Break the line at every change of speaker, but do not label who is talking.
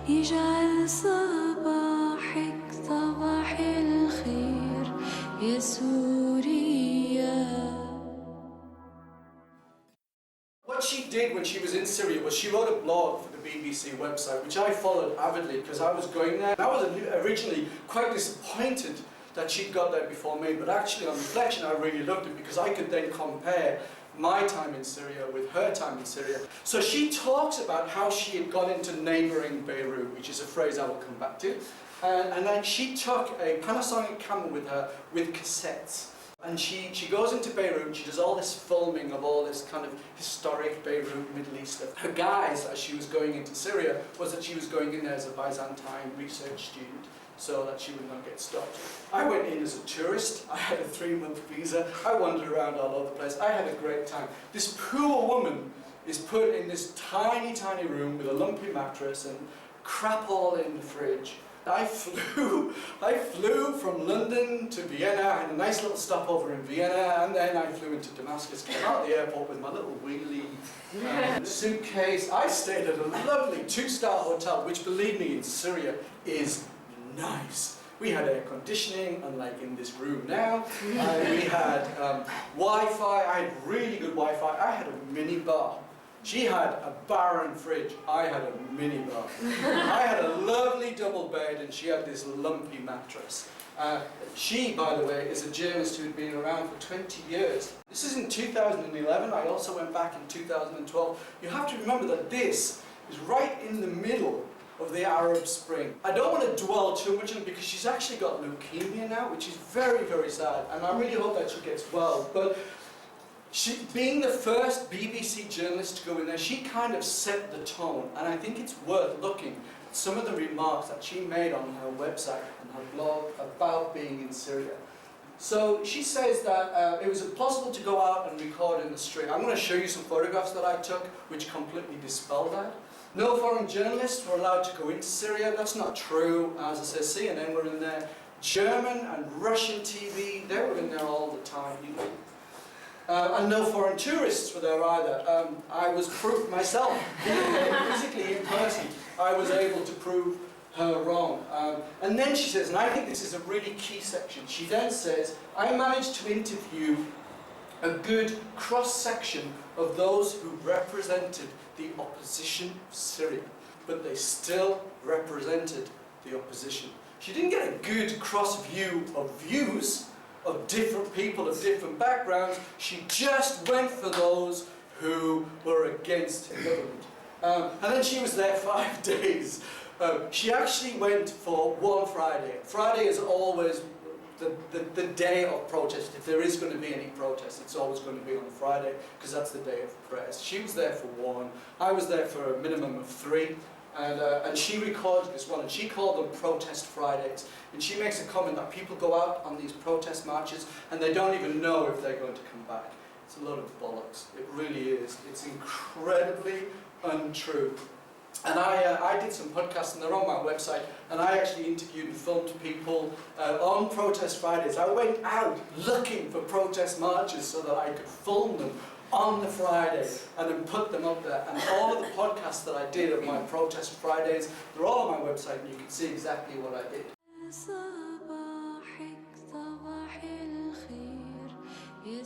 يجعل صباحك صباح الخير يا سوريا.
What she did when she was in Syria was she wrote a blog for the BBC website, which I followed avidly because I was going there. I was originally quite disappointed that she'd got there before me, but actually on reflection I really loved it because I could then compare my time in Syria with her time in Syria. So she talks about how she had gone into neighbouring Beirut, which is a phrase I will come back to, and then she took a Panasonic camera with her with cassettes. And she goes into Beirut, she does all this filming of all this kind of historic Beirut, Middle East stuff. Her guise, as she was going into Syria, was that she was going in there as a Byzantine research student, so that she would not get stopped. I went in as a tourist, I had a 3-month visa, I wandered around all over the place, I had a great time. This poor woman is put in this tiny, tiny room with a lumpy mattress and crap all in the fridge. I flew from London to Vienna, I had a nice little stopover in Vienna, and then I flew into Damascus, came out of the airport with my little wheelie suitcase. I stayed at a lovely 2-star hotel, which, believe me, in Syria is nice. We had air conditioning, unlike in this room now. We had Wi-Fi, I had really good Wi-Fi. I had a mini bar. She had a barren fridge, I had a mini bar. I had a lovely double bed and she had this lumpy mattress. She, by the way, is a journalist who had been around for 20 years. This is in 2011, I also went back in 2012. You have to remember that this is right in the middle of the Arab Spring. I don't want to dwell too much on it because she's actually got leukemia now, which is very, very sad, and I really hope that she gets well. But she, being the first BBC journalist to go in there, she kind of set the tone, and I think it's worth looking at some of the remarks that she made on her website and her blog about being in Syria. So she says that it was impossible to go out and record in the street. I'm going to show you some photographs that I took which completely dispel that. No foreign journalists were allowed to go into Syria. That's not true. As I said, CNN were in there. German and Russian TV, they were in there all the time. And no foreign tourists were there either. I was proof myself, physically in person, I was able to prove her wrong. And then she says, and I think this is a really key section, she then says, I managed to interview a good cross-section of those who represented the opposition of Syria, but they still represented the opposition. She didn't get a good cross-view of views of different people of different backgrounds, she just went for those who were against the government. And then she was there 5 days. She actually went for one Friday. Friday is always the day of protest. If there is going to be any protest, it's always going to be on a Friday, because that's the day of press. She was there for one. I was there for a minimum of 3. And she recorded this one, and she called them Protest Fridays. And she makes a comment that people go out on these protest marches and they don't even know if they're going to come back. It's a load of bollocks. It really is. It's incredibly untrue. And I did some podcasts, and they're on my website, and I actually interviewed and filmed people on Protest Fridays. I went out looking for protest marches so that I could film them on the Friday and then put them up there. And all of the podcasts that I did of my Protest Fridays, they're all on my website, and you can see exactly what I did.
صباحك صباح الخير يا